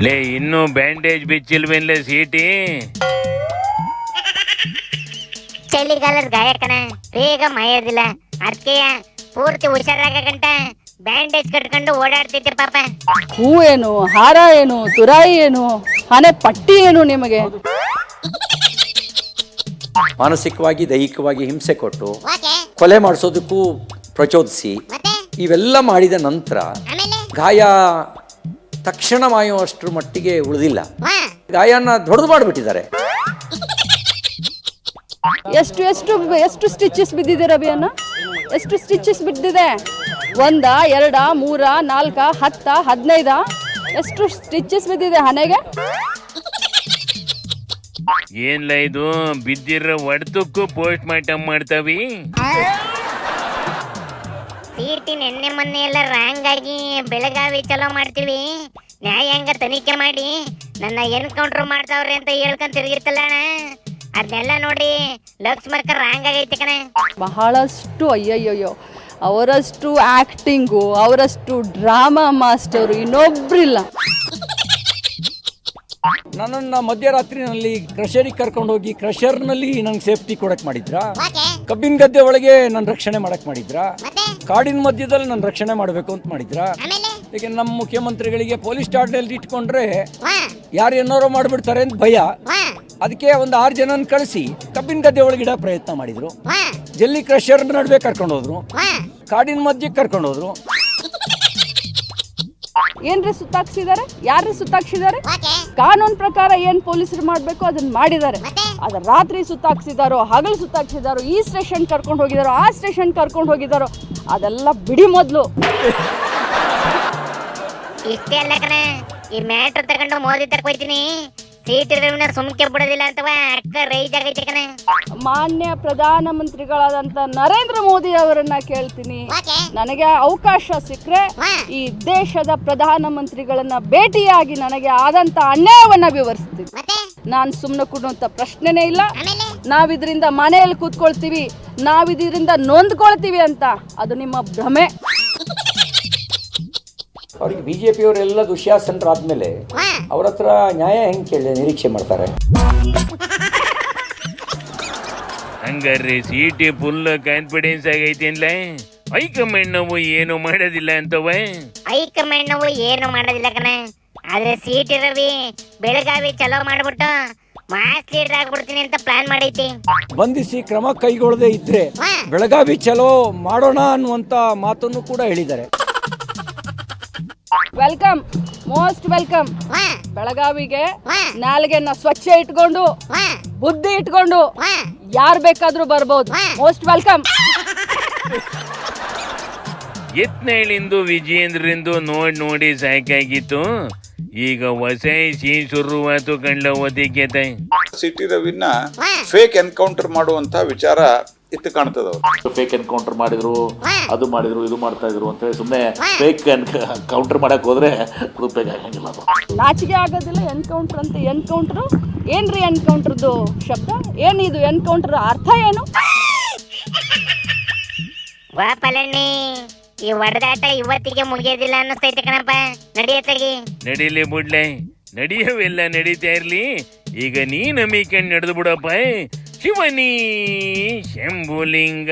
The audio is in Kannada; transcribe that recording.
ಲೇ ಇನ್ನೂ ಬ್ಯಾಂಡೇಜ್ ಬಿಚ್ಚಿಲ್ವೇನ್ಲೇ ಸೀಟಿ? ಚಳಿಗಾಲದ ಗಾಯಕನ ಬೇಗ ಮೈಯೋದಿಲ್ಲ, ಅದಕ್ಕೆ ಪೂರ್ತಿ ಹುಷಾರಾಗಂಟ ಬ್ಯಾಂಡೇಜ್ ಕಟ್ಕೊಂಡು ಓಡಾಡ್ತಿದ್ದೆ ಪಾಪ. ಹೂ ಏನು, ಹಾರ ಏನು, ತುರಾಯಿ ಏನು, ಹಣೆ ಪಟ್ಟಿ ಏನು ನಿಮಗೆ? ಮಾನಸಿಕವಾಗಿ ದೈಹಿಕವಾಗಿ ಹಿಂಸೆ ಕೊಟ್ಟು ಕೊಲೆ ಮಾಡಿಸೋದಕ್ಕೂ ಪ್ರಚೋದಿಸಿ ಇವೆಲ್ಲ ಮಾಡಿದ ನಂತರ ಗಾಯ ತಕ್ಷಣ ಮಾಯುವಷ್ಟರ ಮಟ್ಟಿಗೆ ಉಳಿದಿಲ್ಲ, ಗಾಯನ ದೊಡ್ಡದು ಮಾಡಿಬಿಟ್ಟಿದ್ದಾರೆ. ಎಷ್ಟು ಎಷ್ಟು ಎಷ್ಟು ಸ್ಟಿಚಸ್ ಬಿದ್ದಿದೆ ರವಿಯನ್ನ? ಎಷ್ಟು ಸ್ಟಿಚಸ್ ಬಿದ್ದಿದೆ? 1, 2, 3, 4, 10, 15 ಎಷ್ಟು ಸ್ಟಿಚಸ್ ಬಿದ್ದಿದೆ ಹಣೆಗೆ? ಏನ್ಲ ಇದು ಬಿದ್ದಿರೋ ಹೊಡೆತಕ್ಕೂ ಪೋಸ್ಟ್ ಮಾರ್ಟಮ್ ಮಾಡ್ತಾವಿ? ಸೀಟಿ ನೆನ್ನೆ ಮೊನ್ನೆ ಎಲ್ಲ ರಾಂಗ್ ಆಗಿ ಬೆಳಗಾವಿ ಚಲೋ ಮಾಡ್ತೀವಿ, ನ್ಯಾಯಾಂಗ ತನಿಖೆ ಮಾಡಿ ನನ್ನ ಎನ್ಕೌಂಟರ್ ಮಾಡ್ತಾವ್ರೆ ಅಂತ ಹೇಳ್ಕೊಂಡ್ ತಿರುಗಿರ್ತಲ್ಲ ಅಣ್ಣ, ಅದನ್ನೆಲ್ಲ ನೋಡಿ ಲಕ್ಷ್ಮರ್ಕ ರಾಂಗ್ ಆಗೈತೆ ಕಣ. ಬಹಳಷ್ಟು ಅಯ್ಯಯ್ಯೋ, ಅವರಷ್ಟು ಆಕ್ಟಿಂಗು, ಅವರಷ್ಟು ಡ್ರಾಮಾ ಮಾಸ್ಟರು ಇನ್ನೊಬ್ರಿಲ್ಲ. ನನ್ನನ್ನು ಮಧ್ಯರಾತ್ರಿನಲ್ಲಿ ಕ್ರಷರಿಗೆ ಕರ್ಕೊಂಡು ಹೋಗಿ ಕ್ರಷರ್ನಲ್ಲಿ ನಂಗೆ ಸೇಫ್ಟಿ ಕೊಡಕ್ ಮಾಡಿದ್ರ, ಕಬ್ಬಿನ ಗದ್ದೆ ಒಳಗೆ ನನ್ನ ರಕ್ಷಣೆ ಮಾಡಕ್ ಮಾಡಿದ್ರ, ಕಾಡಿನ ಮಧ್ಯದಲ್ಲಿ ನನ್ನ ರಕ್ಷಣೆ ಮಾಡಬೇಕು ಅಂತ ಮಾಡಿದ್ರ. ಈಗ ನಮ್ಮ ಮುಖ್ಯಮಂತ್ರಿಗಳಿಗೆ ಪೊಲೀಸ್ ಸ್ಟಾರ್ಟ್ನಲ್ಲಿ ಇಟ್ಕೊಂಡ್ರೆ ಯಾರು ಏನಾರೋ ಮಾಡ್ಬಿಡ್ತಾರೆ ಅಂತ ಭಯ, ಅದಕ್ಕೆ ಒಂದು 6 ಜನನ ಕಳಿಸಿ ಕಬ್ಬಿನ ಗದ್ದೆ ಒಳಗಿಡ ಪ್ರಯತ್ನ ಮಾಡಿದ್ರು. ಜಲ್ಲಿ ಕ್ರಷರ್ ನಡುವೆ ಕರ್ಕೊಂಡು ಹೋದ್ರು, ಕಾಡಿನ ಮಧ್ಯಕ್ಕೆ ಕರ್ಕೊಂಡು ಹೋದ್ರು. ಏನ್ರಿ ಸುತ್ತಾಕ್ಸಿದ್ದಾರೆ? ಯಾರ್ರಿ ಸುತ್ತಾಕ್ಸಿದ್ದಾರೆ? ಕಾನೂನು ಪ್ರಕಾರ ಏನ್ ಪೊಲೀಸರು ಮಾಡ್ಬೇಕು ಅದನ್ನ ಮಾಡಿದ್ದಾರೆ. ಅದ ರಾತ್ರಿ ಸುತ್ತಾಕ್ಸಿದಾರೋ, ಹಗಲು ಸುತ್ತಾಕ್ಸಿದಾರೋ, ಈ ಸ್ಟೇಷನ್ ಕರ್ಕೊಂಡು ಹೋಗಿದಾರೋ, ಆ ಸ್ಟೇಷನ್ ಕರ್ಕೊಂಡು ಹೋಗಿದಾರೋ, ಅದೆಲ್ಲ ಬಿಡಿ ಮೊದ್ಲು. ಇಷ್ಟೇ ಅಲ್ಲ ಕಣ, ಈ ಮ್ಯಾಟ್ರ್ ತಗೊಂಡು ಮೋದಿ ತರಕ್ ಹೋಯ್ತೀನಿ, ಸೀಟ್ ಸುಮ್ಕೆ ಬಿಡೋದಿಲ್ಲ ಅಂತವ ಅಕ್ಕ ರೈಜ್ ಆಗೈತೆ ಕಣ. ಮಾನ್ಯ ಪ್ರಧಾನಮಂತ್ರಿಗಳಾದಂತ ನರೇಂದ್ರ ಮೋದಿ ಅವರನ್ನ ಕೇಳ್ತೀನಿ, ನನಗೆ ಅವಕಾಶ ಸಿಕ್ಕರೆ ಈ ದೇಶದ ಪ್ರಧಾನಮಂತ್ರಿಗಳನ್ನ ಭೇಟಿಯಾಗಿ ನನಗೆ ಆದಂತ ಅನ್ಯಾಯವನ್ನ ವಿವರಿಸ್ತೀನಿ. ನಾನ್ ಸುಮ್ನೆ ಕೊಡುವಂತ ಪ್ರಶ್ನೆನೇ ಇಲ್ಲ. ನಾವಿದ್ರಿಂದ ಮನೆಯಲ್ಲಿ ಕೂತ್ಕೊಳ್ತೀವಿ, ನಾವಿದ್ರಿಂದ ನೊಂದ್ಕೊಳ್ತೀವಿ ಅಂತ ಅದು ನಿಮ್ಮ ಭ್ರಮೆ. ಅವ್ರಿಗೆ ಬಿಜೆಪಿ ಅವರೆಲ್ಲ ದುಶ್ಯಾಸನರಾದ್ಮೇಲೆ ಅವ್ರ ಹತ್ರ ನ್ಯಾಯ ಹೆಂಗ್ ಕೇಳಿ ನಿರೀಕ್ಷೆ ಮಾಡ್ತಾರೆ? ಹಂಗಾರ್ರಿ ಸೀಟಿ ಫುಲ್ ಕಾನ್ಫಿಡೆನ್ಸ್ ಆಗೈತೇನ್ಲ? ಹೈಕಮಾಂಡ್ ನಾವು ಏನು ಮಾಡೋದಿಲ್ಲ ಅಂತವ? ಹೈಕಮಾಂಡ್ ನಾವು ಏನು ಮಾಡೋದಿಲ್ಲ ಕಣ, ಆದ್ರೆ ಸೀಟ್ ರವಿ ಬೆಳಗಾವಿ ಚಲೋ ಮಾಡ್ಬಿಟ್ಟು ಮಾಸ್ ಲೀಡರ್ ಆಗ್ಬಿಡ್ತೀನಿ ಅಂತ ಪ್ಲಾನ್ ಮಾಡೈತಿ. ಬಂಧಿಸಿ ಕ್ರಮ ಕೈಗೊಳ್ಳದೆ ಇದ್ರೆ ಬೆಳಗಾವಿ ಚಲೋ ಮಾಡೋಣ ಅನ್ನುವಂತ ಮಾತನ್ನು ಕೂಡ ಹೇಳಿದ್ದಾರೆ. Welcome, most welcome. ಬೆಳಗಾವಿಗೆ ನಾಲ್ಗೆನ ಸ್ವಚ್ಛ ಇಟ್ಕೊಂಡು ಬುದ್ಧಿ ಇಟ್ಕೊಂಡು ಯಾರು ಬೇಕಾದ್ರೂ ಬರ್ಬೋದು. Most welcome. ಯತ್ನಾಳಿಂದು ವಿಜಯೇಂದ್ರಿಂದು ನೋಡಿ ಸಾಕಾಗಿತ್ತು, ಈಗ ಹೊಸ ಸೀನ್ ಶುರುವಾತು ಕಂಡ್ಲ ಓದಿಕೆ. ಸಿಟಿ ರವಿನ ಫೇಕ್ ಎನ್ಕೌಂಟರ್ ಮಾಡುವಂತ ವಿಚಾರ ಇತ್ತು ಕಾಣ್ತದವ್ರು. ಫೇಕ್ ಎನ್ಕೌಂಟರ್ ಮಾಡಿದ್ರು, ಅದು ಮಾಡಿದ್ರು, ಇದು ಮಾಡ್ತಾ ಇದ್ರು ಅಂತ ಹೇಳಿ ಸುಮ್ಮನೆ ಫೇಕ್ ಕೌಂಟರ್ ಮಾಡಕ್ ಹೋದ್ರೆ ಅದು ಫೇಕ್ ಆಗಂಗಿಲ್ಲ. ಅದು ನಾಚಿಕೆ ಆಗೋದಿಲ್ಲ. ಎನ್ಕೌಂಟರ್ ಅಂತ ಎನ್ಕೌಂಟರ್ ಏನ್ರಿ? ಎನ್ಕೌಂಟರ್ದು ಶಬ್ದ ಏನಿದು? ಎನ್ಕೌಂಟರ್ ಅರ್ಥ ಏನು? ವಾ ಪಳನಿ, ಈ ಹೊಡೆದಾಟ ಇವತ್ತಿಗೆ ಮುಗಿಯೋದಿಲ್ಲ ಅನ್ನಿಸ್ತೈತೆ ಕಣಪ್ಪ. ನಡಿಯತ್ತಾಗಿ ನಡೀಲಿ ಬಿಡ್ಲೆ, ನಡಿಯವೆಲ್ಲ ನಡೀತಾ ಇರ್ಲಿ. ಈಗ ನೀ ನಂಬಿಕೊಂಡು ನಡೆದು ಬಿಡಪ್ಪ. ಶಿವನಿ ಶಂಭುಲಿಂಗ.